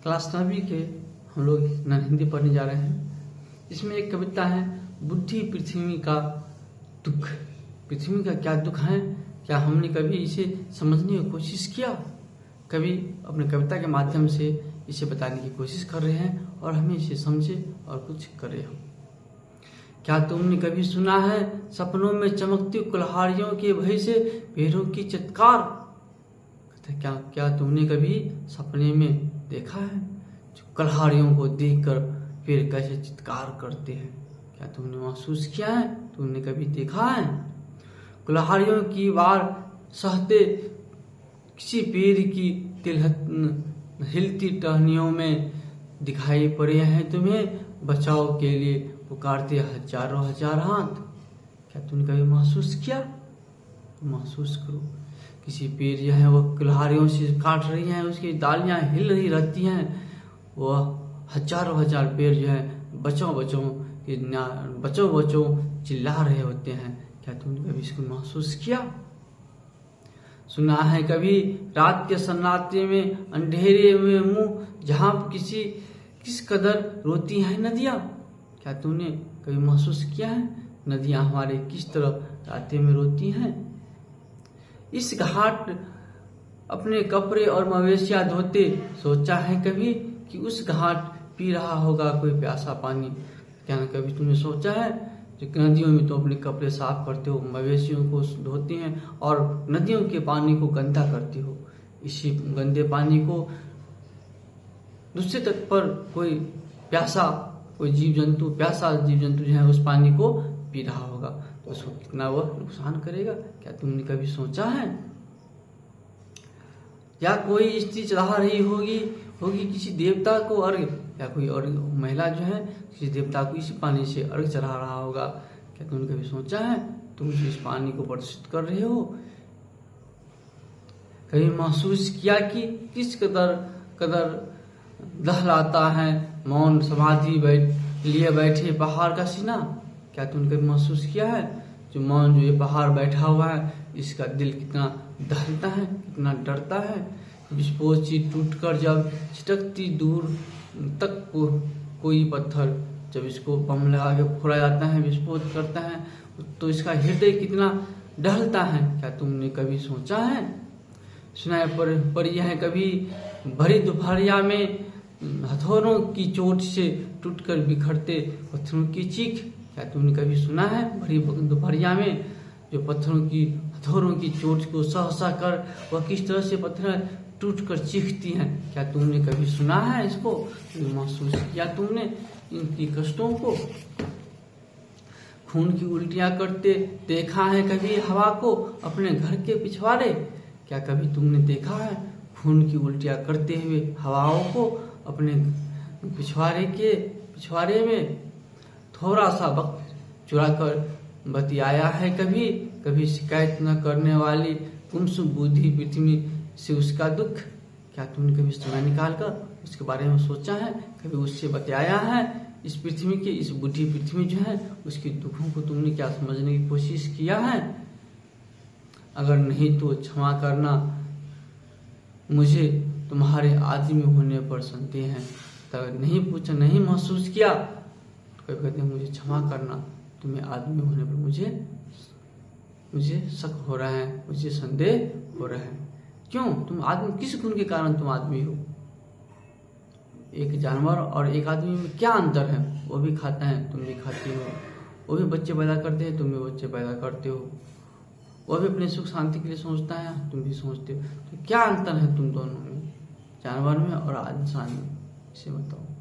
Class 9वीं के हम लोग हिंदी पढ़ने जा रहे हैं। इसमें एक कविता है, बुद्धि पृथ्वी का दुख। पृथ्वी का क्या दुख है, क्या हमने कभी इसे समझने की कोशिश किया? कभी अपने कविता के माध्यम से इसे बताने की कोशिश कर रहे हैं और हमें इसे समझे और कुछ करे हम। क्या तुमने कभी सुना है सपनों में चमकती कुल्हाड़ियों के भय से पेड़ों की चित्कार? क्या तुमने कभी सपने में देखा है जो कुल्हाड़ियों को देखकर पेड़ कैसे चित्कार करते हैं? क्या तुमने महसूस किया है? तुमने कभी देखा है कुल्हाड़ियों की वार सहते किसी पेड़ की हिलती टहनियों में दिखाई पड़े हैं तुम्हें बचाव के लिए पुकारते हजारों हजार हाथ? क्या तुमने कभी महसूस किया? महसूस करो, किसी पेड़ जो है वो कुल्हाड़ियों से काट रही हैं, उसकी डालियां हिल रही रहती हैं, वह हजारों हजार पेड़ जो है बचो बचो बचो बचो चिल्ला रहे होते हैं। क्या तुमने कभी इसको महसूस किया? सुना है कभी रात के सन्नाटे में अंधेरे में मुंह जहां किस कदर रोती हैं नदियां? क्या तुमने कभी महसूस किया है नदियां हमारे किस तरह रातें में रोती हैं? इस घाट अपने कपड़े और मवेशियां धोते सोचा है कभी कि उस घाट पी रहा होगा कोई प्यासा पानी? क्या कभी तुमने सोचा है जो नदियों में तो अपने कपड़े साफ करते हो, मवेशियों को धोते हैं और नदियों के पानी को गंदा करते हो, इसी गंदे पानी को दूसरे तट पर कोई जीव जंतु जो है उस पानी को पी रहा होगा तो उसको कितना वह नुकसान करेगा? क्या तुमने कभी सोचा है? या कोई स्त्री चढ़ा रही होगी किसी देवता को अर्घ, या कोई और महिला जो है किसी देवता को इस पानी से अर्घ चढ़ा रहा होगा? क्या तुमने कभी सोचा है तुम इस पानी को प्रदूषित कर रहे हो? कभी महसूस किया कि किस कदर दहलाता है मौन समाधि लिए बैठे पहाड़ का सीना? क्या तुमने कभी महसूस किया है जो मौन जो ये पहाड़ बैठा हुआ है इसका दिल कितना दहलता है, कितना डरता है? विस्फोट चीज टूटकर जब छिटकती दूर तक कोई पत्थर जब इसको बम लगा के फोड़ा जाता है, विस्फोट करता है तो इसका हृदय कितना डहलता है? क्या तुमने कभी सोचा है? सुनाई पड़ी है कभी भरी दोपहरिया में हथौड़ों की चोट से टूटकर बिखरते पत्थरों की चीख? क्या तुमने कभी सुना है भरी दोपहरिया में जो हथौड़ों की चोट को सह कर वह किस तरह से पत्थर टूटकर चीखती हैं? क्या तुमने कभी सुना है इसको? महसूस किया तुमने इनकी कष्टों को? खून की उल्टियां करते देखा है कभी हवा को अपने घर के पिछवाड़े? क्या कभी तुमने देखा है खून की उल्टियां करते हुए हवाओं को अपने पिछवाड़े में? थोड़ा सा वक्त चुरा कर बतियाया है कभी शिकायत न करने वाली गुमसुम बुद्धि पृथ्वी से उसका दुख? क्या तुमने कभी समय निकाल कर उसके बारे में सोचा है? कभी उससे बतियाया है इस पृथ्वी के, इस बुद्धि पृथ्वी जो है उसके दुखों को तुमने क्या समझने की कोशिश किया है? अगर नहीं तो क्षमा करना, मुझे तुम्हारे आदमी होने पर संदेह है। अगर नहीं पूछा, नहीं महसूस किया तो कभी कहते हैं मुझे क्षमा करना, तुम्हें आदमी होने पर मुझे शक हो रहा है, मुझे संदेह हो रहा है। क्यों? तुम आदमी किस गुण के कारण तुम आदमी हो? एक जानवर और एक आदमी में क्या अंतर है? वो भी खाता है, तुम भी खाती हो, वो भी बच्चे पैदा करते हैं, तुम भी बच्चे पैदा करते हो, वो भी अपने सुख शांति के लिए सोचता है, तुम भी सोचते हो। तो क्या अंतर है तुम दोनों में, जानवर में और इंसान में? इसे बताओ।